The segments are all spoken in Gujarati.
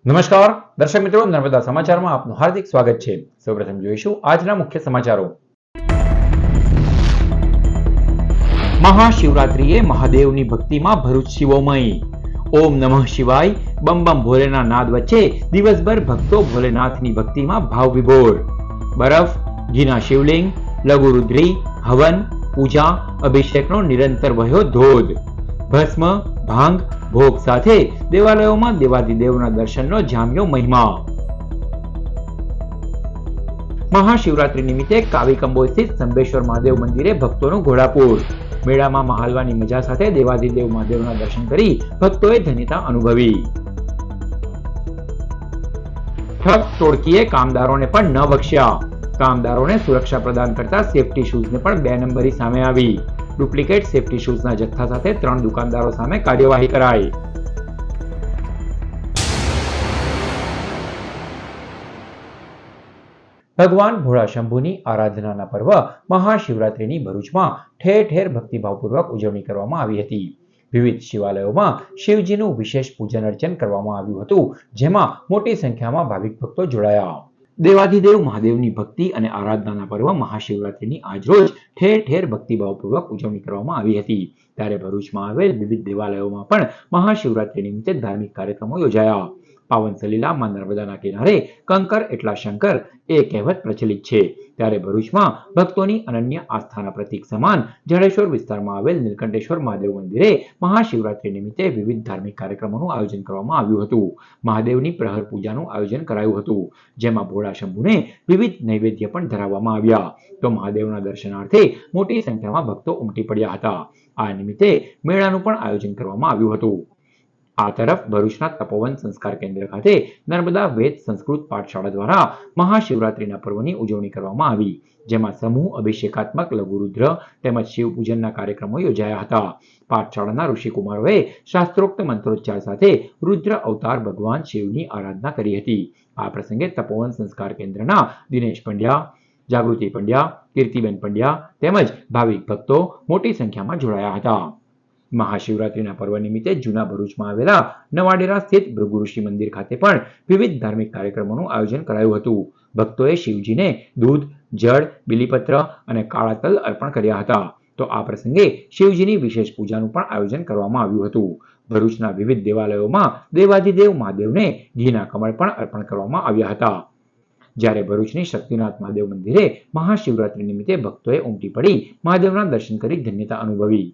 નમસ્કાર દર્શક મિત્રો, નર્મદા સમાચારમાં આપનું હાર્દિક સ્વાગત છે। સૌપ્રથમ જોઈશું આજના મુખ્ય સમાચારો। મહાશિવરાત્રિએ મહાદેવની ભક્તિમાં ભરૂચ શિવોમય। ઓમ નમઃ શિવાય બમ બમ ભોલેના નાદ વચ્ચે દિવસભર ભક્તો ભોલેનાથની ભક્તિમાં ભાવ વિભોર। બરફ, ઘીના શિવલિંગ, લઘુરુદ્રી, હવન, પૂજા, અભિષેકનો નિરંતર વહ્યો ધોધ। ભસ્મ, ભાંગ, ભોગ સાથે દેવાલયોમાં દેવાધિદેવના દર્શનનો જામ્યો મહિમા। મહાશિવરાત્રી નિમિત્તે કાવીકંબોઈ સ્થિત સંબેશ્વર મહાદેવ મંદિરે ભક્તોનું ઘોડાપૂર। મેળામાં મહાલવાની મજા સાથે દેવાધિદેવ મહાદેવના દર્શન કરી ભક્તોએ ધન્યતા અનુભવી। ઠગ ટોળકીએ કામદારોને પણ ન બખ્શ્યા। કામદારોને સુરક્ષા પ્રદાન કરતા સેફટી શૂઝને પણ 2 નંબરી સામે આવી। ડુપ્લિકેટ સેફટી શૂઝના જથ્થા સાથે 3 દુકાનદારો સામે કાર્યવાહી કરાઈ। ભગવાન ભોળા શંભુની આરાધનાના પર્વ મહાશિવરાત્રિની ભરૂચમાં ઠેર ઠેર ભક્તિભાવપૂર્વક ઉજવણી કરવામાં આવી હતી। વિવિધ શિવાલયોમાં શિવજીનું વિશેષ પૂજન અર્ચન કરવામાં આવ્યું હતું, જેમાં મોટી સંખ્યામાં ભાવિક ભક્તો જોડાયા। દેવાધિદેવ મહાદેવની ભક્તિ અને આરાધનાના પર્વ મહાશિવરાત્રિની આજરોજ ઠેર ઠેર ભક્તિભાવપૂર્વક ઉજવણી કરવામાં આવી હતી। ત્યારે ભરૂચમાં આવેલ વિવિધ દેવાલયોમાં પણ મહાશિવરાત્રિ નિમિત્તે ધાર્મિક કાર્યક્રમો યોજાયા। પાવન સલીલા માં નર્મદાના કિનારે કંકર એટલા શંકર એ કહેવત પ્રચલિત છે। ત્યારે ભરૂચમાં ભક્તોની અનન્ય આસ્થાના પ્રતીક સમાન જડેશ્વર વિસ્તારમાં આવેલ નીલકંઠેશ્વર મહાદેવ મંદિરે મહાશિવરાત્રિ નિમિત્તે વિવિધ ધાર્મિક કાર્યક્રમોનું આયોજન કરવામાં આવ્યું હતું। મહાદેવની પ્રહર પૂજાનું આયોજન કરાયું હતું, જેમાં ભોળા શંભુને વિવિધ નૈવેદ્ય પણ ધરાવવામાં આવ્યા। તો મહાદેવના દર્શનાર્થે મોટી સંખ્યામાં ભક્તો ઉમટી પડ્યા હતા। આ નિમિત્તે મેળાનું પણ આયોજન કરવામાં આવ્યું હતું। આ તરફ ભરૂચના તપોવન સંસ્કાર કેન્દ્ર ખાતે નર્મદા વેદ સંસ્કૃત પાઠશાળા દ્વારા મહાશિવરાત્રિના પર્વની ઉજવણી કરવામાં આવી, જેમાં સમૂહ અભિષેકાત્મક લઘુરુદ્ર તેમજ શિવ પૂજનના કાર્યક્રમો યોજાયા હતા। પાઠશાળાના ઋષિકુમારોએ શાસ્ત્રોક્ત મંત્રોચ્ચાર સાથે રુદ્ર અવતાર ભગવાન શિવની આરાધના કરી હતી। આ પ્રસંગે તપોવન સંસ્કાર કેન્દ્રના દિનેશ પંડ્યા, જાગૃતિ પંડ્યા, કીર્તિબેન પંડ્યા તેમજ ભાવિક ભક્તો મોટી સંખ્યામાં જોડાયા હતા। મહાશિવરાત્રિના પર્વ નિમિત્તે જૂના ભરૂચમાં આવેલા નવાડેરા સ્થિત ભૃગુ ઋષિ મંદિર ખાતે પણ વિવિધ ધાર્મિક કાર્યક્રમોનું આયોજન કરાયું હતું। ભક્તોએ શિવજીને દૂધ, જળ, બિલીપત્ર અને કાળા તલ અર્પણ કર્યા હતા। તો આ પ્રસંગે શિવજીની વિશેષ પૂજાનું પણ આયોજન કરવામાં આવ્યું હતું। ભરૂચના વિવિધ દેવાલયોમાં દેવાધિદેવ મહાદેવને ઘીના કમળ પણ અર્પણ કરવામાં આવ્યા હતા। જ્યારે ભરૂચની શક્તિનાથ મહાદેવ મંદિરે મહાશિવરાત્રિ નિમિત્તે ભક્તોએ ઉમટી પડી મહાદેવના દર્શન કરી ધન્યતા અનુભવી।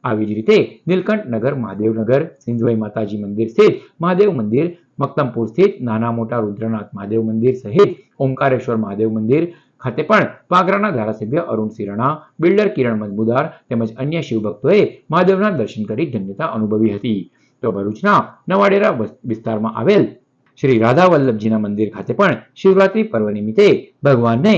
આવી જ રીતે નીલકંઠ નગર મહાદેવનગર, સિંધવાઈ માતાજી મંદિર સ્થિત મહાદેવ મંદિર, મક્તમપુર સ્થિત નાના મોટા રુદ્રનાથ મહાદેવ મંદિર સહિત ઓમકારેશ્વર મહાદેવ મંદિર ખાતે પણ પાગરાના ધારાસભ્ય અરુણસિંહ રણા, બિલ્ડર કિરણ મજમુદાર તેમજ અન્ય શિવભક્તોએ મહાદેવના દર્શન કરી ધન્યતા અનુભવી હતી। તો ભરૂચના નવાડેરા વિસ્તારમાં આવેલ શ્રી રાધા વલ્લભજીના મંદિર ખાતે પણ શિવરાત્રી પર્વ નિમિત્તે ભગવાનને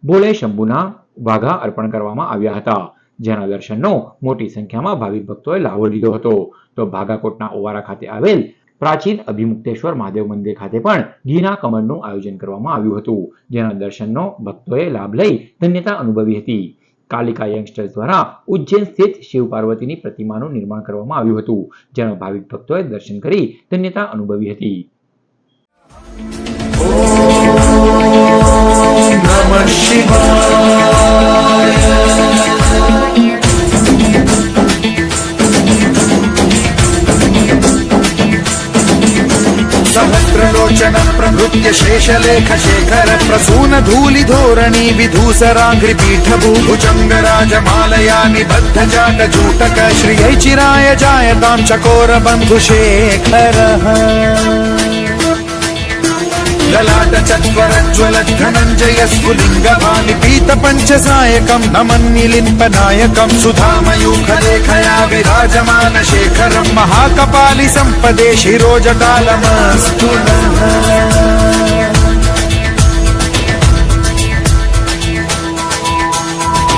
ભોળે શંભુના વાઘા અર્પણ કરવામાં આવ્યા હતા, જેના દર્શનનો મોટી સંખ્યામાં ભાવિક ભક્તોએ લાભો લીધો હતો। તો ભાગાકોટના ઓવારા ખાતે આવેલ પ્રાચીન અભિમુક્તેશ્વર મહાદેવ મંદિર ખાતે પણ ઘીના કમળનું આયોજન કરવામાં આવ્યું હતું, જેના દર્શનનો ભક્તોએ લાભ લઈ ધન્યતા અનુભવી હતી। કાલિકા યંગસ્ટર્સ દ્વારા ઉજ્જૈન સ્થિત શિવ પાર્વતીની પ્રતિમાનું નિર્માણ કરવામાં આવ્યું હતું, જેનો ભાવિક ભક્તોએ દર્શન કરી ધન્યતા અનુભવી હતી। ઓમ નમઃ શિવાય। सहस्रलोचन प्रभृत्य शेषलेख शेखर प्रसून धूलि धोरणी विधूसराङ्घ्रि पीठभूभुजङ्ग राजमालया निबद्ध जाट जूटक श्रियै चिराय जायतां चकोर बन्धु शेखरः। ललाट चत्वर ज्वलत् धनञ्जय स्फुलिङ्ग भानि पीत पञ्चसायकं नमन्निलिम्पनायकं सुधामयूखलेखया विराजमान शेखरं महाकपालि सम्पदे शिरोजटालमस्तु नः।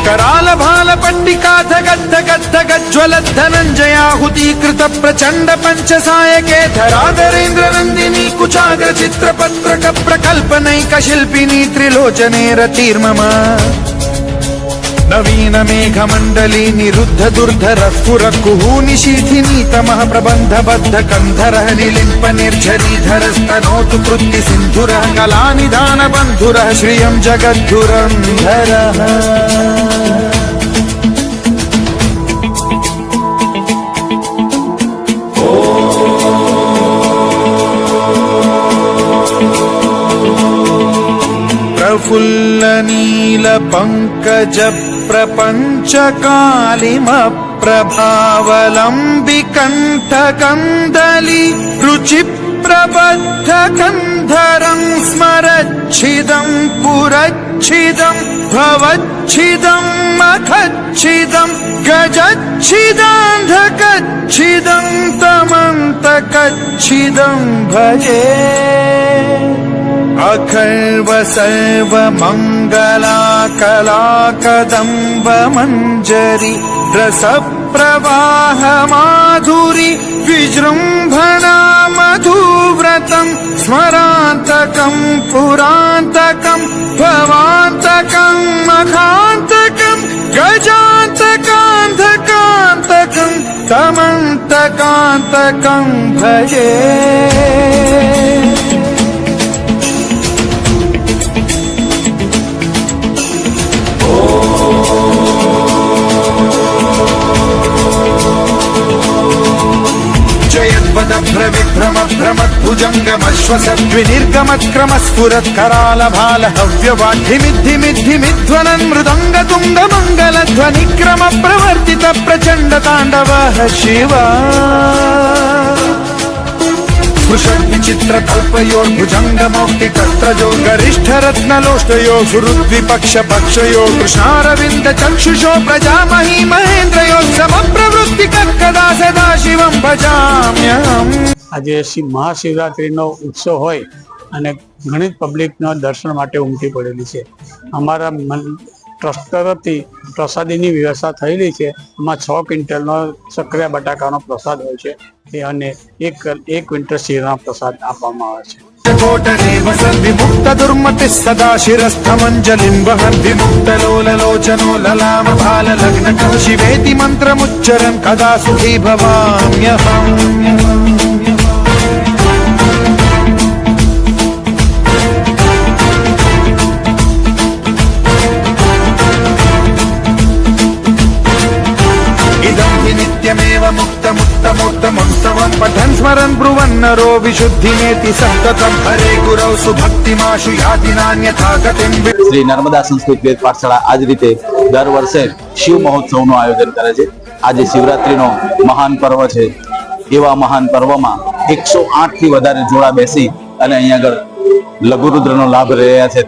कराल भाल पट्टिका धगद्ध गद्ध गज्ज्वलत् धनञ्जयाहुतीकृत प्रचण्ड पञ्चसायके धराधरेन्द्र नन्दिनी कुचाग्र चित्रपत्रक प्रकल्पनैक शिल्पिनी त्रिलोचने रतिर्मम। नवीन मेघमण्डली निरुद्ध दुर्धर स्फुर कुहूनिशीथिनीतमः प्रबन्धबद्ध कन्धरः निलिम्प निर्झरीधरस्तनोतु कृत्ति सिन्धुरः कलानिधान बन्धुरः श्रियं जगद्धुरन्धरः प्रफुल्ल नील पंकज प्रपंच कालिम प्रभावलंबि कंठ कंदली रुचि प्रबद्ध कंधरं स्मरच्छिदं पुरच्छिदं भवच्छिदं मखच्छिदं गजच्छिदान्धकच्छिदं तमन्तकच्छिदं भजे अखर्व सर्व मंगला कला कदम्ब मंजरी रस प्रवाह माधुरी विजृंभणा मधुव्रतं स्मरान्तकं पुरान्तकं भवान्तकं मखान्तकं गजान्तकान्धकान्तकं तमन्तकान्तकं भजे विभ्रम भ्रमद्भुजङ्गमश्वसद्विनिर्गमत्क्रम स्फुरत्कराल भाल हव्यवाढ्यमिद्धिमिद्धिमिध्वनन् मृदङ्ग तुङ्ग मङ्गलध्वनिक्रम प्रवर्तित प्रचण्ड ताण्डवः शिवा स्पृशद्विचित्र कल्पयोर्भुजङ्ग मौक्तिकस्त्रजो गरिष्ठ रत्नलोष्टयो सुहृद्विपक्ष पक्षयो कृष्णारविन्द चक्षुषो प्रजामही महेन्द्रयो समप्रवृत्ति कदा सदा शिवं भजाम्यहम्। આજે મહાશિવરાત્રિનો ઉત્સવ હોય અને ઘણી પબ્લિકનો દર્શન માટે ઉમટી પડેલી છે. અમારા ટ્રસ્ટ તરફથી પ્રસાદીની વ્યવસ્થા થયેલી છે. એમાં 6 ક્વિન્ટલનો સક્રિયા બટાકાનો પ્રસાદ હોય છે અને 1 ક્વિન્ટલ શીરાનો પ્રસાદ આપવામાં આવે છે. कोटदेव विमुक्त दुर्मति सदा शिरस्थमंजलिं वहन् विमुक्त लोललोचनो ललाम भाल लग्न शिवेति मंत्रमुच्चरन् कदा सुखी भवाम्यहम्। नित्यमेव मुक्त मुक्त मुक्तमुत्तमं पठन् स्मरन् ब्रुवन्नरो विशुद्धिमेति सन्ततं हरे गुरौ सुभक्तिमाशु याति नान्यथा गतिं। श्री नर्मदा संस्कृत वेद पाठशाला आज रीते दर वर्षे शिव महोत्सवનું આયોજન કરે છે. આજે શિવરાત્રીનો મહાન પર્વ છે. એવા મહાન પર્વમાં 108 થી વધારે જોડા બેસી અને અહીંયા આગળ લઘુરુદ્રનો લાભ લઈ રહ્યા છે.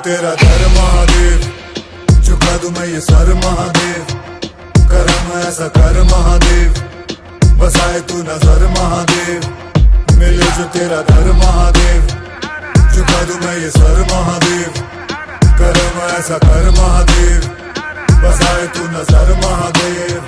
तेरा दर महादेव, झुका दूं मैं ये सर महादेव, करम ऐसा कर महादेव, बसाए तू नजर महादेव, मिले जो तेरा दर महादेव, झुका दूं मैं ये सर महादेव, करम ऐसा कर महादेव, बसाए तू नजर महादेव।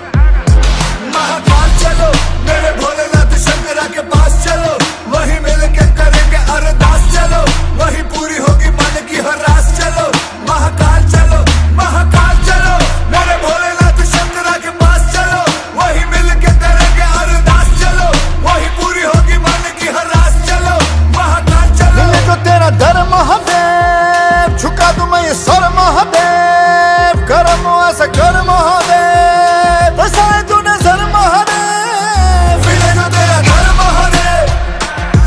महाकाल चलो मेरे भोलेनाथ शंकरा के पास चलो, वही मिल के करेंगे अरदास, चलो वही पूरी होगी मन की हर आस, चलो महाकाल चलो, महाकाल चलो मेरे भोलेनाथ शंकरा के पास चलो, वही मिल के करेंगे अरदास, चलो वही पूरी होगी मन की हर आस, चलो महाकाल चलो। मिले जो तेरा दर महादेव, झुका दूं मैं ये सर महादेव, करम ऐसा कर महादेव, बसाए तू नजर महादेव। मिले जो तेरा दर महादेव,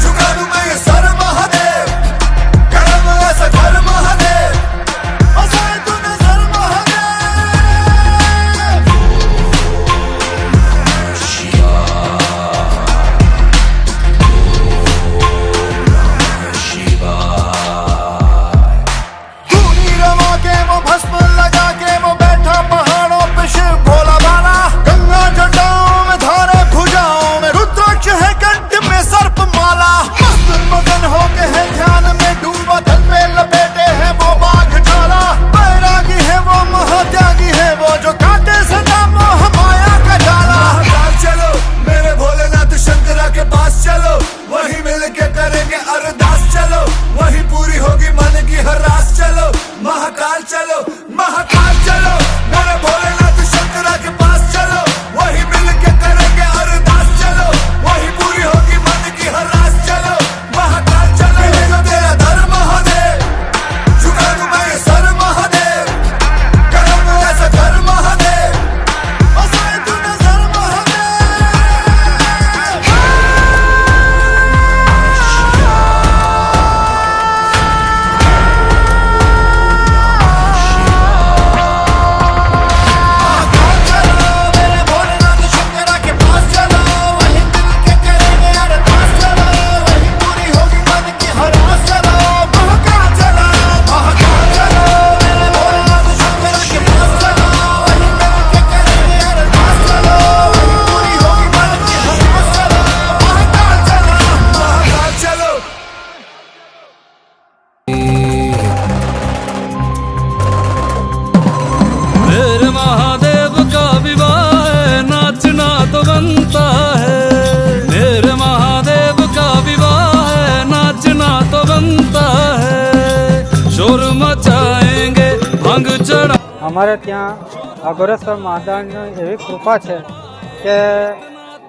झुका दूं मैं ये सर महादेव, करम ऐसा कर महादेव, बसाए तू नजर महादेव। धूनी रमा के वो भस्म लगा के वो बैठा पहाड़ों पे शिव भोला भाला, गंगा जटाओं में धारे भुजाओं में रुद्राक्ष है कंठ में सर्प माला, मस्त मगन होके है ध्यान में डूबा, धन पे लपेटे है वो बाघ झाला, बैरागी है वो महात्यागी है वो जो काटे सदा मोह माया का जाला। महाकाल चलो मेरे भोलेनाथ शंकरा के पास चलो, वही मिल के करेंगे अरदास, चलो वही पूरी होगी मन की हर आस, चलो महाकाल चलो, महाकाल चलो मेरे भोलेनाथ शंकरा के पास चलो, वही मिल के करेंगे अरदास, चलो वही पूरी होगी मन की हर आस, चलो महाकाल चलो। मिले जो तेरा दर महादेव, झुका दूं मैं ये सर महादेव, करम ऐसा कर महादेव, बसाए तू नजर महादेव। महाकाल चलो मेरे भोलेनाथ शंकरा के पास चलो, वही मिल के करेंगे अरदास, चलो वही पूरी होगी मन की हर आस, चलो महाकाल चलो, महाकाल चलो मेरे भोलेनाथ शंकरा के पास चलो, वही मिल के करेंगे अरदास, चलो वही पूरी होगी मन की हर आस, चलो महाकाल चलो। महाकाल चलो। मेरे महादेव का विवाह है, नाचना तो बनता है, मेरे महादेव का विवाह है, नाचना तो बनता है, शोर मचाएंगे भांग चढ़ा। અમારે ત્યાં અઘોરેશ્વર મહાદેવની એવી કૃપા છે કે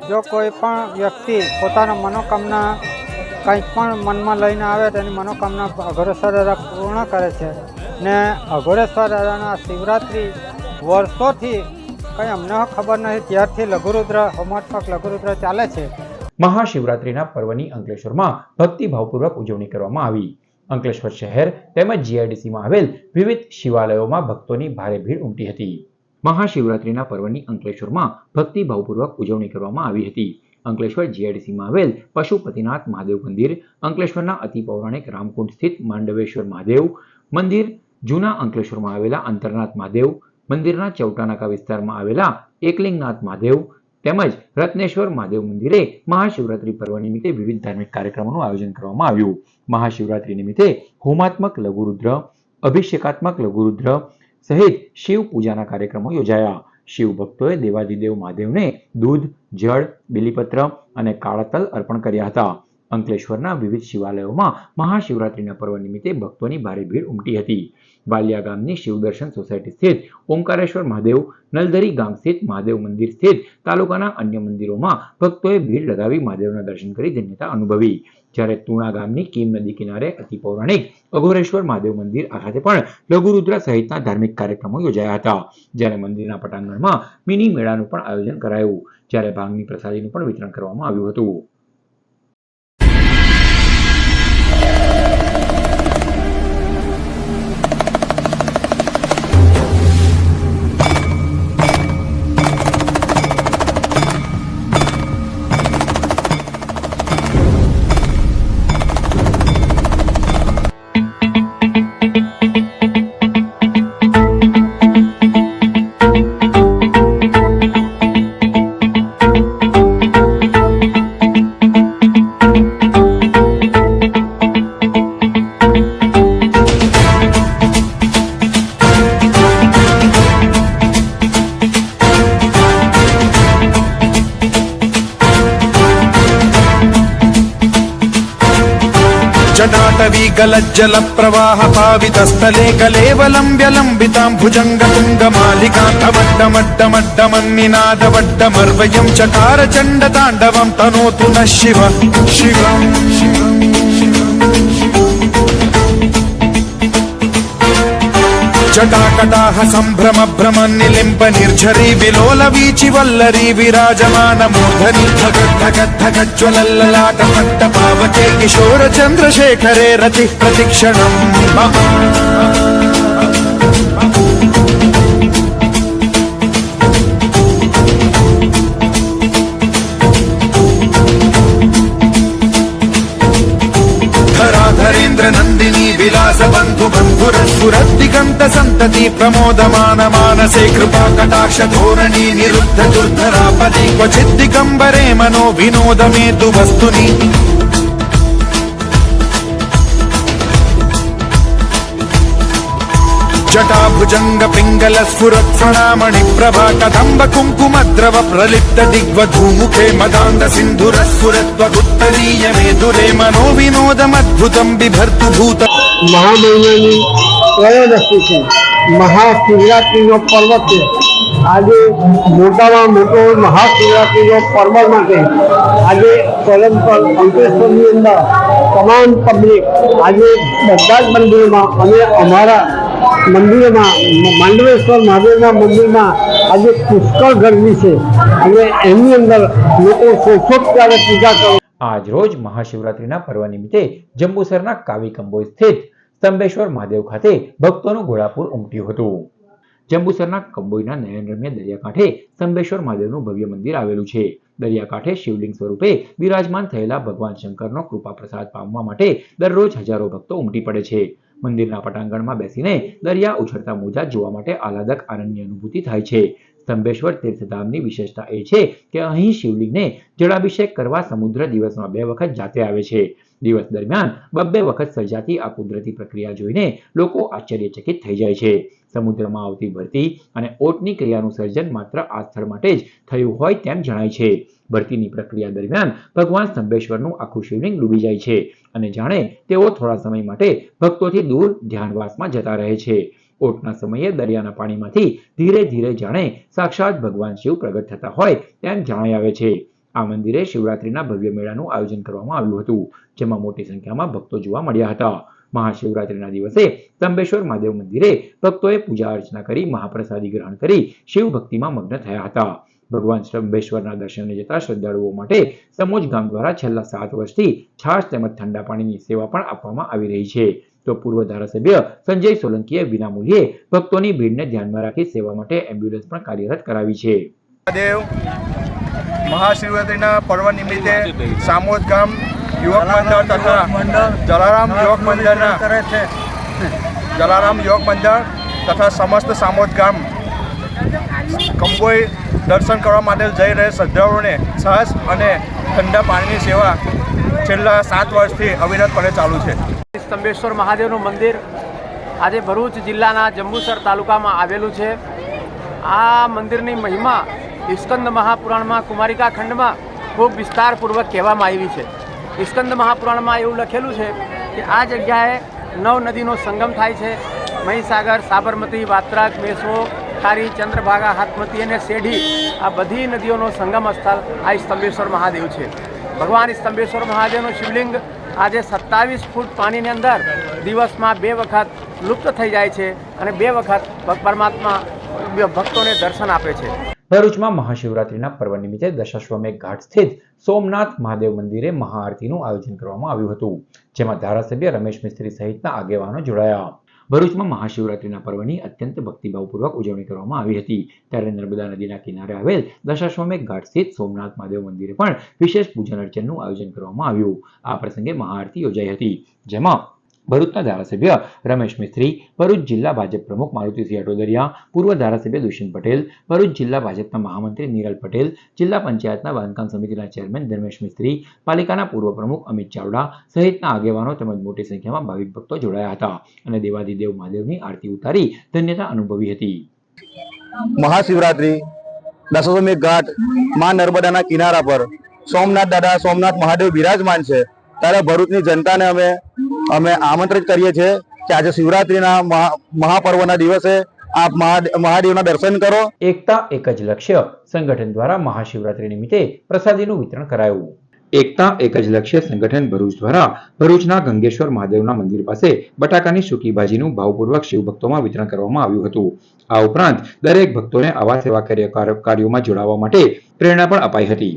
જો કોઈ પણ વ્યક્તિ પોતાના મનોકામના કંઈક પણ મનમાં લઈને આવે તેની મનોકામના અઘોરેશ્વર દાદા પૂર્ણ કરે છે ને અઘોરેશ્વર દાદાના શિવરાત્રિ વર્ષોથી કંઈ અમને ખબર નથી ત્યારથી લઘુરુદ્ર હોમાત્મક લઘુરુદ્ર ચાલે છે। મહાશિવરાત્રિના પર્વની અંકલેશ્વરમાં ભક્તિભાવપૂર્વક ઉજવણી કરવામાં આવી। અંકલેશ્વર શહેર તેમજ જીઆઈડીસીમાં આવેલ વિવિધ શિવાલયોમાં ભક્તોની ભારે ભીડ ઉમટી હતી। મહાશિવરાત્રિના પર્વની અંકલેશ્વરમાં ભક્તિભાવપૂર્વક ઉજવણી કરવામાં આવી હતી। અંકલેશ્વર જીઆઈડીસીમાં આવેલ પશુપતિનાથ મહાદેવ મંદિર, અંકલેશ્વરના અતિ પૌરાણિક રામકુંડ સ્થિત માંડવેશ્વર મહાદેવ મંદિર, જૂના અંકલેશ્વરમાં આવેલા અંતરનાથ મહાદેવ મંદિરના ચૌટાનાકા વિસ્તારમાં આવેલા એકલિંગનાથ મહાદેવ તેમજ રત્નેશ્વર મહાદેવ મંદિરે મહાશિવરાત્રી પર્વ નિમિત્તે વિવિધ ધાર્મિક કાર્યક્રમોનું આયોજન કરવામાં આવ્યું। મહાશિવરાત્રી નિમિત્તે હોમાત્મક લઘુરુદ્ર, અભિષેકાત્મક લઘુરુદ્ર સહિત શિવ પૂજાના કાર્યક્રમો યોજાયા। શિવ ભક્તોએ દેવાધિદેવ મહાદેવને દૂધ, જળ, બિલીપત્ર અને કાળા તલ અર્પણ કર્યા હતા। અંકલેશ્વરના વિવિધ શિવાલયોમાં મહાશિવરાત્રીના પર્વ નિમિત્તે ભક્તોની ભારે ભીડ ઉમટી હતી। વાલિયા ગામની શિવદર્શન સોસાયટી સ્થિત ઓમકારેશ્વર મહાદેવ, નલધરી ગામ સ્થિત મહાદેવ મંદિર સ્થિત તાલુકાના અન્ય મંદિરોમાં ભક્તોએ ભીડ લગાવી મહાદેવના દર્શન કરી ધન્યતા અનુભવી। જ્યારે તુણા ગામની કીમ નદી કિનારે અતિ પૌરાણિક અઘોરેશ્વર મહાદેવ મંદિર ખાતે પણ લઘુરુદ્ર સહિતના ધાર્મિક કાર્યક્રમો યોજાયા હતા। જ્યારે મંદિરના પટાંગણમાં મિની મેળાનું પણ આયોજન કરાયું, જ્યારે ભાંગની પ્રસાદીનું પણ વિતરણ કરવામાં આવ્યું હતું। जटाटवी गलज्जल प्रवाह पावितस्थले कलेवलम्ब्य लम्बितां भुजङ्गतुङ्गमालिकां धमड्डमड्डमड्डमन्निनादवड्डमर्वयं चकार चण्डताण्डवं तनोतु नः शिव शिवम् जटाकटाह सम्भ्रम भ्रम निलिम्ब निर्झरी विलोल वीचि वल्लरी विराजमान मूर्धनि धगद्धगद्धगज्ज्वलल्ललाट पट्ट पावके किशोर चन्द्रशेखरे रति प्रतिक्षणम् धरेन्द्र नंदिनी विलास बंधु बंधुरस्फुरद्दिगंत संतति प्रमोदमान मानसे कृपा कटाक्ष धोरणी निरुद्ध दुर्धरापदि क्वचित् दिगंबरे मनो विनोद मे तु वस्तुनि जटाभुजंग पिंगल स्फुरत् प्रणामणि प्रभा कदम्ब कुंकुमद्रव प्रलिप्त दिग्वधूमुखे मदान्ध सिन्धुर स्फुरत्वगुत्तरीय मेदुरे मनो विनोदमद्भुतं बिभर्तु भूत મહામહિનાની ત્રયોદશી છે, મહાશિવરાત્રિનો પર્વ છે. આજે મોટામાં મોટો મહાશિવરાત્રિનો પર્વ માટે આજે સોલંકર અંકલેશ્વરની અંદર તમામ પબ્લિક આજે બધા જ મંદિરોમાં અને અમારા મંદિરોમાં માંડવેશ્વર મહાદેવના મંદિરમાં આજે પુષ્કળ ગરમી છે અને એની અંદર લોકો સોળસોત્યારે પૂજા કરે. આજ રોજ મહાશિવરાત્રિના પર્વ નિમિત્તે જંબુસરના કાવી કંબોઈ સ્થિત સ્તંભેશ્વર મહાદેવ ખાતે ભક્તોનું ઘોડાપુર ઉમટ્યું હતું. જંબુસરના કંબોઈના નયનરમ્ય દરિયાકાંઠે સ્તંભેશ્વર મહાદેવનું ભવ્ય મંદિર આવેલું છે. દરિયાકાંઠે શિવલિંગ સ્વરૂપે બિરાજમાન થયેલા ભગવાન શંકરનો કૃપા પ્રસાદ પામવા માટે દરરોજ હજારો ભક્તો ઉમટી પડે છે. મંદિરના પટાંગણમાં બેસીને દરિયા ઉછળતા મોજા જોવા માટે આહલાદક આનંદની અનુભૂતિ થાય છે. સ્તંભેશ્વર તીર્થધામની વિશેષતા એ છે કે અહીં શિવલિંગને જળાભિષેક કરવા સમુદ્ર દિવસમાં 2 વખત જાતે આવે છે. દિવસ દરમિયાન 2 વખત સર્જાતી આ કુદરતી પ્રક્રિયા જોઈને લોકો આશ્ચર્યચકિત થઈ જાય છે. સમુદ્રમાં આવતી ભરતી અને ઓટની ક્રિયાનું સર્જન માત્ર આ સ્થળ માટે જ થયું હોય તેમ જણાય છે. ભરતીની પ્રક્રિયા દરમિયાન ભગવાન સ્તંભેશ્વરનું આખું શિવલિંગ ડૂબી જાય છે અને જાણે તેઓ થોડા સમય માટે ભક્તોથી દૂર ધ્યાનવાસમાં જતા રહે છે. ઓટના સમયે દરિયાના પાણીમાંથી ધીરે ધીરે જાણે સાક્ષાત ભગવાન શિવ પ્રગટ થતા હોય તેમ જણાઈ આવે છે. આ મંદિરે શિવરાત્રિના ભવ્ય મેળાનું આયોજન કરવામાં આવ્યું હતું, જેમાં મોટી સંખ્યામાં ભક્તો જોવા મળ્યા હતા. મહાશિવરાત્રિના દિવસે સ્તંભેશ્વર મહાદેવ મંદિરે ભક્તોએ પૂજા અર્ચના કરી મહાપ્રસાદી ગ્રહણ કરી શિવ ભક્તિમાં મગ્ન થયા હતા. ભગવાન સ્તંભેશ્વરના દર્શને જતા શ્રદ્ધાળુઓ માટે સમોજ ગામ દ્વારા છેલ્લા 7 વર્ષથી છાશ તેમજ ઠંડા પાણીની સેવા પણ આપવામાં આવી રહી છે. તો પૂર્વ ધારાસભ્ય સંજય સોલંકીએ વિનામૂલ્યે ભક્તોની ભીડને ધ્યાનમાં રાખી સેવા માટે એમ્બ્યુલન્સ પણ કાર્યરત કરાવી છે. મહાશિવરાત્રિના પર્વ નિમિત્તે સામોદ ગામ યુવક મંડળ તથા જલારામ યુવક મંડળ તથા સમસ્ત સામોદ ગામ કંબોઈ દર્શન કરવા માટે જઈ રહે શ્રદ્ધાળુઓને છાશ અને ઠંડા પાણીની સેવા છેલ્લા 7 વર્ષથી અવિરતપણે ચાલુ છે. સ્તંભેશ્વર મહાદેવનું મંદિર આજે ભરૂચ જિલ્લાના જંબુસર તાલુકામાં આવેલું છે. આ મંદિરની મહિમા સ્કંદ મહાપુરાણમાં કુમારિકા ખંડમાં ખૂબ વિસ્તારપૂર્વક કહેવામાં આવી છે. સ્કંદ મહાપુરાણમાં એવું લખેલું છે કે આ જગ્યાએ 9 નદીનો સંગમ થાય છે. મહીસાગર, સાબરમતી, વાત્રાક, મેસવો, ખારી, ચંદ્રભાગા, હાથમતી અને સેઢી આ બધી નદીઓનો સંગમ સ્થળ આ સ્તંભેશ્વર મહાદેવ છે. ભગવાન સ્તંભેશ્વર મહાદેવનું શિવલિંગ આજે 27 ફૂટ પાણીની અંદર દિવસમાં 2 વખત લુપ્ત થઈ જાય છે અને 2 વખત પરમાત્મા ભક્તોને દર્શન આપે છે. ભરૂચમાં મહાશિવરાત્રિના પર્વ નિમિત્તે દશાશ્વમેઘ ઘાટ સ્થિત સોમનાથ મહાદેવ મંદિરે મહાઆરતીનું આયોજન કરવામાં આવ્યું હતું, જેમાં ધારાસભ્ય રમેશ મિસ્ત્રી સહિતના આગેવાનો જોડાયા. ભરૂચમાં મહાશિવરાત્રિના પર્વની અત્યંત ભક્તિભાવપૂર્વક ઉજવણી કરવામાં આવી હતી. ત્યારે નર્મદા નદીના કિનારે આવેલ દશાશ્વમેઘ ઘાટ સ્થિત સોમનાથ મહાદેવ મંદિરે પણ વિશેષ પૂજન અર્ચનનું આયોજન કરવામાં આવ્યું. આ પ્રસંગે મહાઆરતી યોજાઈ હતી, જેમાં ભરૂચના ધારાસભ્ય રમેશ મિસ્ત્રી, ભરૂચ જિલ્લા ભાજપ પ્રમુખ મારુતિસિંહ અટોદરિયા, પૂર્વ ધારાસભ્ય દુષ્યંત પટેલ, ભરૂચ જિલ્લા ભાજપના મહામંત્રી નિરલ પટેલ, જિલ્લા પંચાયતના બાંધકામ સમિતિના ચેરમેન ધર્મેશ મિસ્ત્રી, પાલિકાના પૂર્વ પ્રમુખ અમિત ચાવડા સહિતના આગેવાનો તેમજ મોટી સંખ્યામાં ભાવિક ભક્તો જોડાયા હતા અને દેવાધિદેવ મહાદેવની આરતી ઉતારી ધન્યતા અનુભવી હતી. મહાશિવરાત્રિ દશાશ્વમેઘ ઘાટ માં નર્મદાના કિનારા પર સોમનાથ દાદા સોમનાથ મહાદેવ બિરાજમાન છે. ત્યારે ભરૂચની જનતાને અમે અમે આમંત્રિત કરીએ છીએ કે આજે શિવરાત્રીના મહાપર્વના દિવસે આપ મહાદેવના દર્શન કરો. એકતા એક જ લક્ષ્ય સંગઠન દ્વારા મહાશિવરાત્રી નિમિત્તે પ્રસાદીનું વિતરણ કરાયું. એકતા એક જ લક્ષ્ય સંગઠન ભરૂચ દ્વારા ભરૂચના ગંગેશ્વર મહાદેવના મંદિર પાસે બટાકાની સૂકી ભાજીનું ભાવપૂર્વક શિવભક્તોમાં વિતરણ કરવામાં આવ્યું હતું. આ ઉપરાંત દરેક ભક્તોને આવા સેવા કાર્યોમાં જોડાવા માટે પ્રેરણા પણ અપાઈ હતી.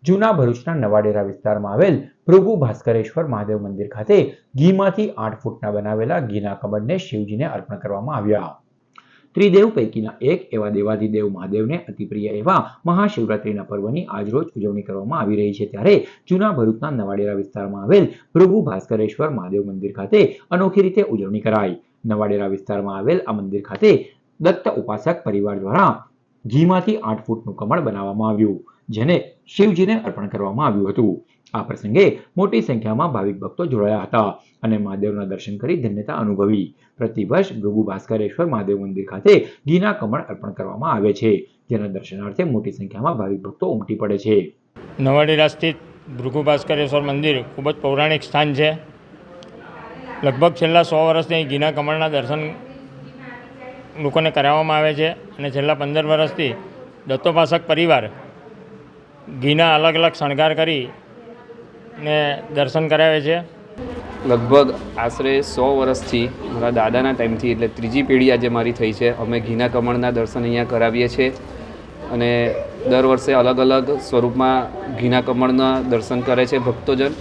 જૂના ભરૂચના નવાડેરા વિસ્તારમાં આવેલ ભૃગુ ભાસ્કરેશ્વર મહાદેવ મંદિર ખાતે ઘીમાંથી 8 ફૂટના બનાવેલા ઘીના કમળને શિવજીને અર્પણ કરવામાં આવ્યા. ત્રિદેવ પૈકીના એક એવા દેવાધિદેવ મહાદેવને અતિપ્રિય એવા મહાશિવરાત્રીના પર્વની આજરોજ ઉજવણી કરવામાં આવી રહી છે. ત્યારે જૂના ભરૂચના નવાડેરા વિસ્તારમાં આવેલ ભૃગુ ભાસ્કરેશ્વર મહાદેવ મંદિર ખાતે અનોખી રીતે ઉજવણી કરાઈ. નવાડેરા વિસ્તારમાં આવેલ આ મંદિર ખાતે દત્ત ઉપાસક પરિવાર દ્વારા ઘીમાંથી 8 ફૂટનું કમળ બનાવવામાં આવ્યું, જેને શિવજીને અર્પણ કરવામાં આવ્યું હતું. આ પ્રસંગે મોટી સંખ્યામાં ભાવિક ભક્તો જોડાયા હતા અને મહાદેવના દર્શન કરી ધન્યતા અનુભવી. પ્રતિવર્ષ ભૃગુ ભાસ્કરેશ્વર મહાદેવ મંદિર ખાતે ઘીના કમળ અર્પણ કરવામાં આવે છે, જેના દર્શનાર્થે મોટી સંખ્યામાં ભાવિક ભક્તો ઉમટી પડે છે. નવાડેરા સ્થિત ભૃગુ ભાસ્કરેશ્વર મંદિર ખૂબ જ પૌરાણિક સ્થાન છે. લગભગ છેલ્લા 100 વર્ષથી ઘીના કમળના દર્શન લોકોને કરાવવામાં આવે છે અને છેલ્લા 15 વર્ષથી દત્તોપાસક પરિવાર ઘીના અલગ અલગ શણગાર કરી ને દર્શન કરાવે છે. લગભગ આશરે 100 વર્ષથી મારા દાદાના ટાઈમથી, એટલે ત્રીજી પેઢી આજે મારી થઈ છે, અમે ઘીના કમળના દર્શન અહીંયા કરાવીએ છીએ અને દર વર્ષે અલગ અલગ સ્વરૂપમાં ઘીના કમળના દર્શન કરે છે ભક્તોજન.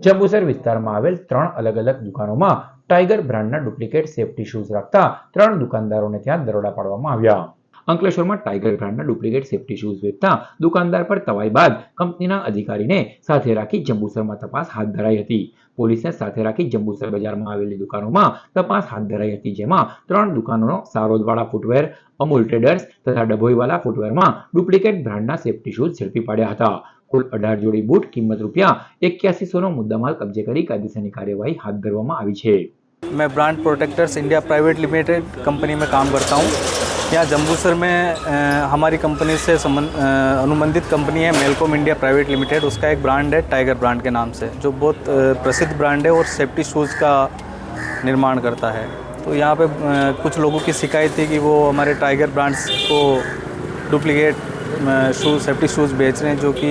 જંબુસર વિસ્તારમાં આવેલ 3 અલગ અલગ દુકાનોમાં ટાઈગર બ્રાન્ડના ડુપ્લિકેટ સેફટી શૂઝ રાખતા 3 દુકાનદારોને ત્યાં દરોડા પાડવામાં આવ્યા. અંકલેશ્વરમાં ટાઈગર બ્રાન્ડના ડુપ્લિકેટ સેફટી શૂઝ વેચતા દુકાનદાર પર તવાઈ બાદ કંપનીના અધિકારીને સાથે રાખી જંબુસરમાં તપાસ હાથ ધરાઈ હતી. પોલીસે સાથે રાખી જંબુસર બજારમાં આવેલી દુકાનોમાં તપાસ હાથ ધરાઈ હતી, જેમાં 3 દુકાનોનો સારોદવાળા ફૂટવેર, અમૂલ ટ્રેડર્સ તથા ડભોઈવાલા ફૂટવેરમાં ડુપ્લિકેટ બ્રાન્ડના સેફટી શૂઝ ઝડપી પાડ્યા હતા. કુલ 18 જોડી બૂટ કિંમત ₹8100નો મુદ્દામાલ કબજે કરી કાયદેસરની કાર્યવાહી હાથ ધરવામાં આવી છે. मैं brand protectors India private limited company में काम करता हूँ. यहाँ जम्बूसर में हमारी कंपनी से अनुबंधित कंपनी है मेलकॉम इंडिया प्राइवेट लिमिटेड. उसका एक ब्रांड है टाइगर ब्रांड के नाम से, जो बहुत प्रसिद्ध ब्रांड है और सेफ्टी शूज़ का निर्माण करता है. तो यहाँ पे कुछ लोगों की शिकायत थी कि वो हमारे टाइगर ब्रांड्स को डुप्लीकेट शूज़ सेफ्टी शूज़ बेच रहे हैं, जो कि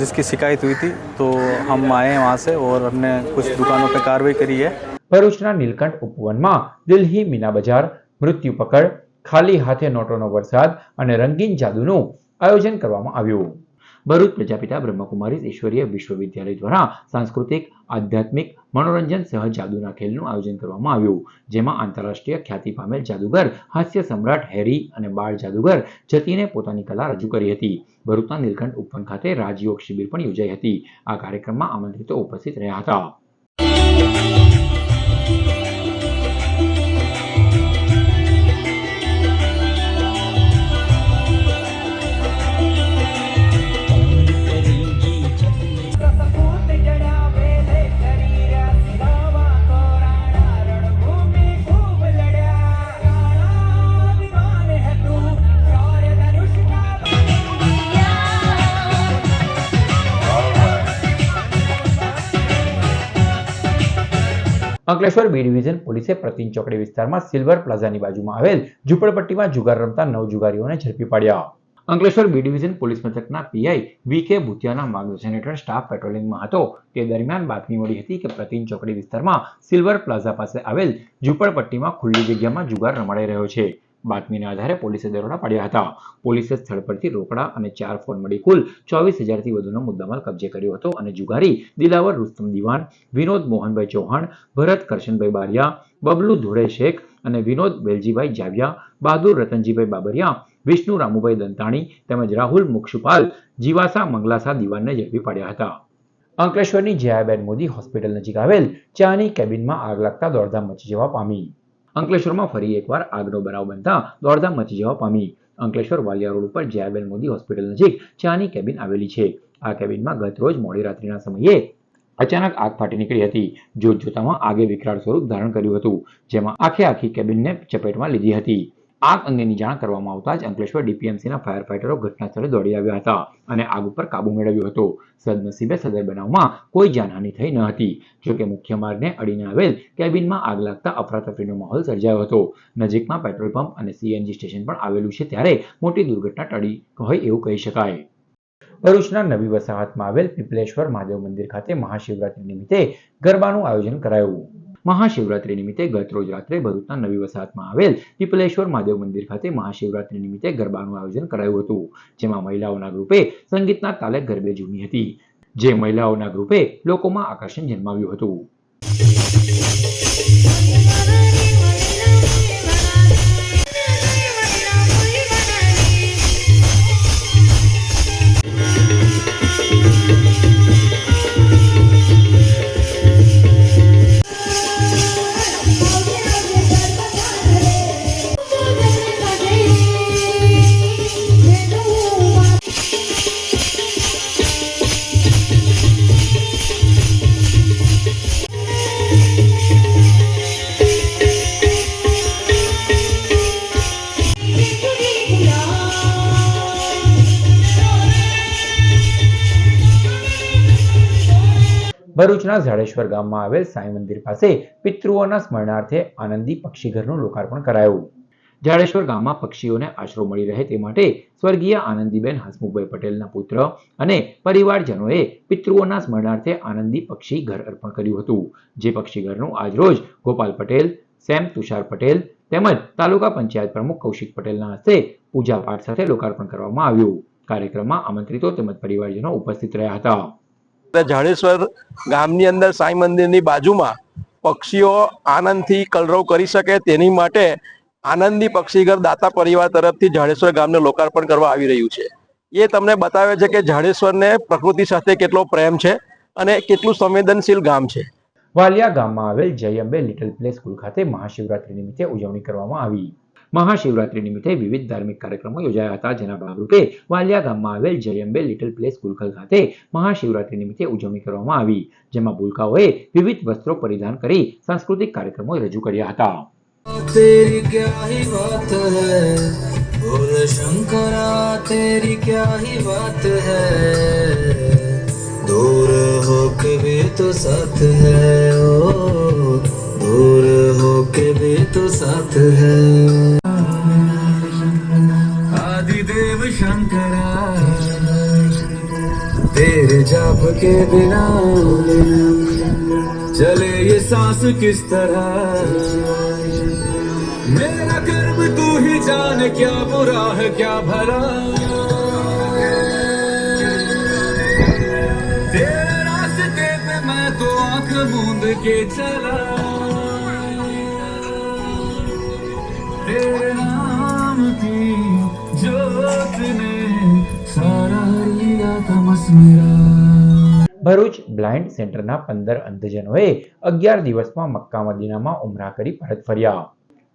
जिसकी शिकायत हुई थी. तो हम आए हैं वहाँ से और हमने कुछ दुकानों पे कार्रवाई करी है. ભરૂચના નીલકંઠ ઉપવનમાં દિલ્હી મીના બજાર, મૃત્યુ પકડ, ખાલી હાથે નોટોનો વરસાદ અને રંગીન જાદુનું આયોજન કરવામાં આવ્યું. ભરૂચ પ્રજાપિતા બ્રહ્મકુમારીઝ ઈશ્વરીય વિશ્વવિદ્યાલય દ્વારા સાંસ્કૃતિક, આધ્યાત્મિક, મનોરંજન સહ જાદુના ખેલનું આયોજન કરવામાં આવ્યું, જેમાં આંતરરાષ્ટ્રીય ખ્યાતિ પામેલ જાદુગર હાસ્ય સમ્રાટ હેરી અને બાળ જાદુગર જતીને પોતાની કલા રજૂ કરી હતી. ભરૂચના નીલકંઠ ઉપવન ખાતે રાજયોગ શિબિર પણ યોજાઈ હતી. આ કાર્યક્રમમાં આમંત્રિતો ઉપસ્થિત રહ્યા હતા. અંકલેશ્વર બી ડિવિઝન પોલીસે પ્રતિન ચોકડી વિસ્તારમાં સિલ્વર પ્લાઝાની બાજુમાં આવેલ ઝૂંપડપટ્ટીમાં જુગાર રમતા 9 જુગારીઓને ઝડપી પાડ્યા. અંકલેશ્વર બી ડિવિઝન પોલીસ મથકના પીઆઈ વી.કે. ભૂતિયાના માર્ગદર્શન હેઠળ સ્ટાફ પેટ્રોલિંગમાં હતો. તે દરમિયાન બાતમી મળી હતી કે પ્રતિન ચોકડી વિસ્તારમાં સિલ્વર પ્લાઝા પાસે આવેલ ઝૂંપડપટ્ટીમાં ખુલ્લી જગ્યામાં જુગાર રમાડાઈ રહ્યો છે. બાતમીના આધારે પોલીસે દરોડા પાડ્યા હતા. પોલીસે સ્થળ પરથી રોકડા અને 4 ફોન મળી કુલ 24,000થી વધુનો મુદ્દામાલ કબજે કર્યો હતો અને જુગારી દિલાવર રુસ્તમ દિવાન, વિનોદ મોહનભાઈ ચૌહાણ, ભરત કરશનભાઈ બારિયા, બબલુ ધોળે શેખ અને વિનોદ વેલજીભાઈ જાવિયા, બહાદુર રતનજીભાઈ બાબરિયા, વિષ્ણુ રામુભાઈ દંતાણી તેમજ રાહુલ મુક્ષુપાલ જીવાસા મંગલાસા દિવાનને ઝડપી પાડ્યા હતા. અંકલેશ્વરની જયાબેન મોદી હોસ્પિટલ નજીક આવેલ ચાની કેબિનમાં આગ લાગતા દોડધામ મચી જવા પામી. અંકલેશ્વરમાં ફરી એકવાર આગનો બનાવ બનતા દોડધામ મચી જવા પામી. અંકલેશ્વર વાલિયા રોડ ઉપર જયાબેન મોદી હોસ્પિટલ નજીક ચાની કેબિન આવેલી છે. આ કેબિનમાં ગત રોજ મોડી રાત્રિના સમયે અચાનક આગ ફાટી નીકળી હતી. જોતજોતામાં આગે વિકરાળ સ્વરૂપ ધારણ કર્યું હતું, જેમાં આખી કેબિનને ચપેટમાં લીધી હતી. આગ અંગેની જાણ કરવામાં આવતા જ અંકલેશ્વર ડીપીએમસીના ફાયર ફાઇટરો ઘટના સ્થળે દોડી આવ્યા હતા અને આગ ઉપર કાબુ મેળવ્યો હતો. સદનસીબે સદર બનાવમાં કોઈ જાનહાનિ થઈ ન હતી. જોકે મુખ્ય માર્ગને અડીને આવેલ કેબિનમાં આગ લાગતા અફરાતફરીનો માહોલ સર્જાયો હતો. નજીકમાં પેટ્રોલ પંપ અને સીએનજી સ્ટેશન પણ આવેલું છે ત્યારે મોટી દુર્ઘટના ટળી હોય એવું કહી શકાય. ભરૂચના નવી વસાહતમાં આવેલ પીપલેશ્વર મહાદેવ મંદિર ખાતે મહાશિવરાત્રી નિમિત્તે ગરબાનું આયોજન કરાયું. મહાશિવરાત્રી નિમિત્તે ગત રોજ રાત્રે ભરૂચના નવી વસાહતમાં આવેલ પીપલેશ્વર મહાદેવ મંદિર ખાતે મહાશિવરાત્રી નિમિત્તે ગરબાનું આયોજન કરાયું હતું, જેમાં મહિલાઓના ગ્રુપે સંગીતના તાલે ગરબે ઝૂમી હતી, જે મહિલાઓના ગ્રુપે લોકોમાં આકર્ષણ જન્માવ્યું હતું. ભરૂચના ઝાડેશ્વર ગામમાં આવેલ સાંઈ મંદિર પાસે પિતૃઓના સ્મરણાર્થે આનંદી પક્ષીઘરનું લોકાર્પણ કરાયું. ઝાડેશ્વર ગામમાં પક્ષીઓને આશરો મળી રહે તે માટે સ્વર્ગીય આનંદીબેન હસમુખભાઈ પટેલના પુત્ર અને પરિવારજનોએ પિતૃઓના સ્મરણાર્થે આનંદી પક્ષી ઘર અર્પણ કર્યું હતું, જે પક્ષીઘરનું આજરોજ ગોપાલ પટેલ, સેમ તુષાર પટેલ તેમજ તાલુકા પંચાયત પ્રમુખ કૌશિક પટેલના હસ્તે પૂજા પાઠ સાથે લોકાર્પણ કરવામાં આવ્યું. કાર્યક્રમમાં આમંત્રિતો તેમજ પરિવારજનો ઉપસ્થિત રહ્યા હતા. ઝાડેશ્વર ગામની અંદર સાંઈ મંદિરની બાજુમાં પક્ષીઓ આનંદથી કલરવ કરી શકે તેની માટે આનંદી પક્ષીઘર દાતા પરિવાર તરફથી ઝાડેશ્વર ગામને લોકાર્પણ કરવા આવી રહ્યું છે. એ તમને બતાવે છે કે ઝાડેશ્વરને પ્રકૃતિ સાથે કેટલો પ્રેમ છે અને કેટલું સંવેદનશીલ ગામ છે. વાલિયા ગામમાં આવેલ જય અંબે લિટલ પ્લે સ્કૂલ ખાતે મહાશિવરાત્રી નિમિત્તે ઉજવણી કરવામાં આવી. મહાશિવરાત્રી નિમિત્તે વિવિધ ધાર્મિક કાર્યક્રમો યોજાયા હતા, જેના ભાગરૂપે વાલિયા ગામમાં આવેલ જય અંબે લિટલ પ્લે સ્કૂલ ખાતે મહાશિવરાત્રી નિમિત્તે ઉજવણી કરવામાં આવી, જેમાં ભૂલકાઓએ વિવિધ વસ્ત્રો પરિધાન કરી સાંસ્કૃતિક કાર્યક્રમો રજૂ કર્યા હતા. तेरी क्या ही बात है बोल शंकरा तेरी क्या ही बात है दूर हो के भी तो साथ है ओ दूर हो के भी तो साथ है आदिदेव शंकरा तेरे जाप के बिना चले ये सांस किस तरह मेरा कर्म तू ही जाने क्या बुरा है क्या भला तेरे रास्ते पे मैं तो आंख मूंद के चला तेरे नाम की जोत ने सारा लिया तमस मेरा. ભરૂચ બ્લાઇન્ડ સેન્ટરના 15 અંધજનોએ 11 દિવસમાં મક્કા મદીનામાં ઉમરા કરી પરત ફર્યા.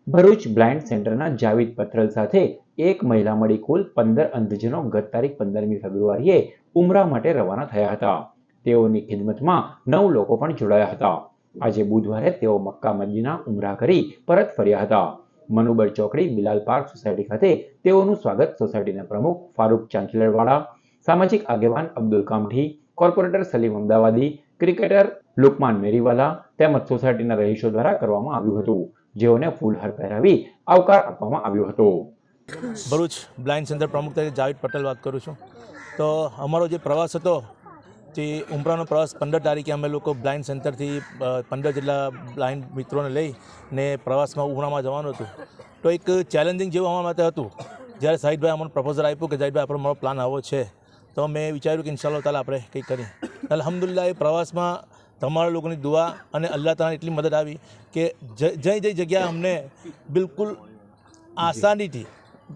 ભરૂચ બ્લાઇન્ડ સેન્ટરના જાવીદ પથરલ સાથે એક મહિલા મળી કુલ 15 અંધજનો ગત તારીખ 15મી ફેબ્રુઆરીએ ઉમરા માટે રવાના થયા હતા. તેઓની ખિદમતમાં 9 લોકો પણ જોડાયા હતા. આજે બુધવારે તેઓ મક્કા મદીના ઉમરા કરી પરત ફર્યા હતા. મનુબર ચોકડી બિલાલ પાર્ક સોસાયટી ખાતે તેઓનું સ્વાગત સોસાયટીના પ્રમુખ ફારૂક ચાંચલરવાળા, સામાજિક આગેવાન અબ્દુલ કામઠી, કોર્પોરેટર સલીમ અમદાવાદી, ક્રિકેટર લુકમાન મેરીવાલા તેમજ સોસાયટીના રહીશો દ્વારા કરવામાં આવ્યું હતું, જેઓને ફૂલહાર પહેરાવી આવકાર આપવામાં આવ્યો હતો. ભરૂચ બ્લાઇન્ડ સેન્ટર પ્રમુખ તરીકે જાવીદ પટેલ વાત કરું છું. તો અમારો જે પ્રવાસ હતો તે ઉમરાનો પ્રવાસ 15 તારીખે અમે લોકો બ્લાઇન્ડ સેન્ટરથી 15 જેટલા બ્લાઇન્ડ મિત્રોને લઈને પ્રવાસમાં ઉમરામાં જવાનું હતું. તો એક ચેલેન્જિંગ જેવું અમારા માટે હતું. જ્યારે સાહિદભાઈ અમને પ્રપોઝલ આપ્યું કે જાહિદભાઈ આપણો મારો પ્લાન આવો છે, તો મેં વિચાર્યું કે ઇન્શાલ્લાહ તાલા આપણે કંઈક કરીએ. અલ્હમ્દુલિલ્લાહ એ પ્રવાસમાં તમારા લોકોની દુઆ અને અલ્લાહ તાલાની એટલી મદદ આવી કે જઈ જગ્યાએ અમને બિલકુલ આસાનીથી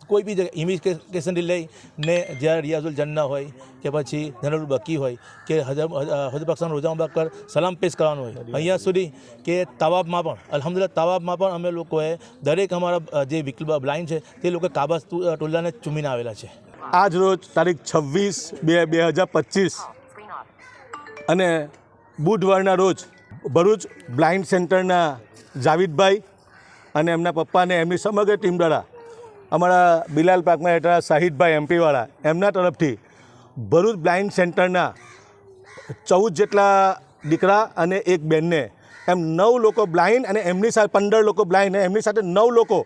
કોઈ બી જગ્યા ઇમિગ્રેશનથી લઈને જ્યારે રિયાઝુલ જન્ના હોય કે પછી જનરલ બકી હોય કે હજરત બક્ષાન રોજા મુબારક પર સલામ પેશ કરવાનું હોય, અહીંયા સુધી કે તવાબમાં પણ અલ્હમ્દુલિલ્લાહ તવાબમાં પણ અમે લોકોએ દરેક અમારા જે બ્લાઇન્ડ છે તે લોકો કાબા ટોલ્લાને ચૂમીને આવેલા છે. આજ રોજ તારીખ 26/2/2025 અને બુધવારના રોજ ભરૂચ બ્લાઇન્ડ સેન્ટરના જાવીદભાઈ અને એમના પપ્પાને એમની સમગ્ર ટીમ દ્વારા અમારા બિલાલ પાકમાં હેઠળ શાહિદભાઈ એમપીવાળા એમના તરફથી ભરૂચ બ્લાઇન્ડ સેન્ટરના 14 જેટલા દીકરા અને એક બેનને એમ 9 લોકો બ્લાઇન્ડ અને એમની સાથે 15 લોકો બ્લાઇન્ડ અને એમની સાથે 9 લોકો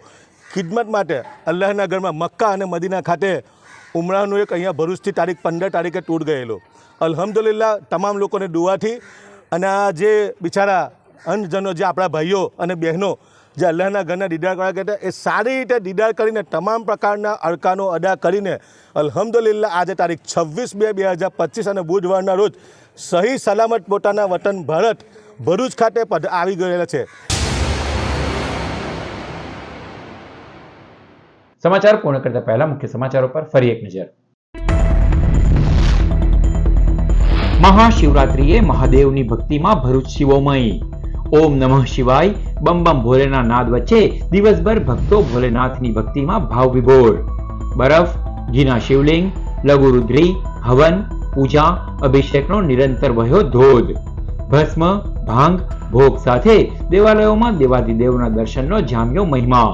ખિદમત માટે અલ્લાહના ઘરમાં મક્કા અને મદીના ખાતે ઉમરાનું એક અહીંયા ભરૂચથી તારીખ 15 તારીખે ટૂર ગયેલો. અલ્હમ્દુલિલ્લાહ તમામ લોકોને દુઆથી અને આ જે બિચારા અંધજનો જે આપણા ભાઈઓ અને બહેનો જે અલ્લાહના ઘરના દીદાર કરવા કહેતા એ સારી રીતે દીદાર કરીને તમામ પ્રકારના અરકાનો અદા કરીને અલ્હમ્દુલિલ્લાહ આજે તારીખ 26/2/2025 અને બુધવારના રોજ સહી સલામત પોતાના વતન ભારત ભરૂચ ખાતે આવી ગયેલા છે. સમાચાર પૂર્ણ કરતા પહેલા મુખ્ય સમાચારો પર ફરી એક નજર. મહાશિવરાત્રિએ મહાદેવની ભક્તિમાં ભરૂચ શિવોમય. ઓમ નમઃ શિવાય બમ બમ ભોલેના નાદ વચ્ચે દિવસભર ભક્તો ભોલેનાથની ભક્તિમાં ભાવ વિભોર. બરફ, ઘીના શિવલિંગ, લઘુરુદ્રી, હવન, પૂજા, અભિષેકનો નિરંતર વહ્યો ધોધ. ભસ્મ, ભાંગ, ભોગ સાથે દેવાલયોમાં દેવાધિદેવના દર્શનનો જામ્યો મહિમા.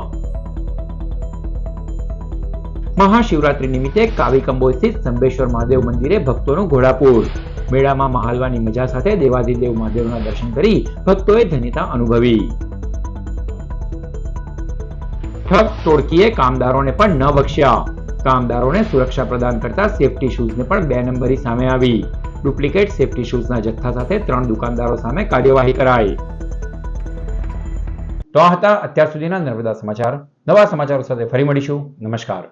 મહાશિવરાત્રી નિમિત્તે કાવી કંબોઈ સ્થિત સંબેશ્વર મહાદેવ મંદિરે ભક્તોનું ઘોડાપૂર. મેળામાં મહાલવાની મજા સાથે દેવાધિદેવ મહાદેવના દર્શન કરી ભક્તોએ ધન્યતા અનુભવી. ઠગ ટોળકીએ કામદારોને પણ ન બખ્શ્યા. કામદારોને સુરક્ષા પ્રદાન કરતા સેફટી શૂઝને પણ 2 નંબરી સામે આવી. ડુપ્લિકેટ સેફટી શૂઝના જથ્થા સાથે 3 દુકાનદારો સામે કાર્યવાહી કરાઈ. તો આ હતા અત્યાર સુધીના નર્મદા સમાચાર. નવા સમાચારો સાથે ફરી મળીશું. નમસ્કાર.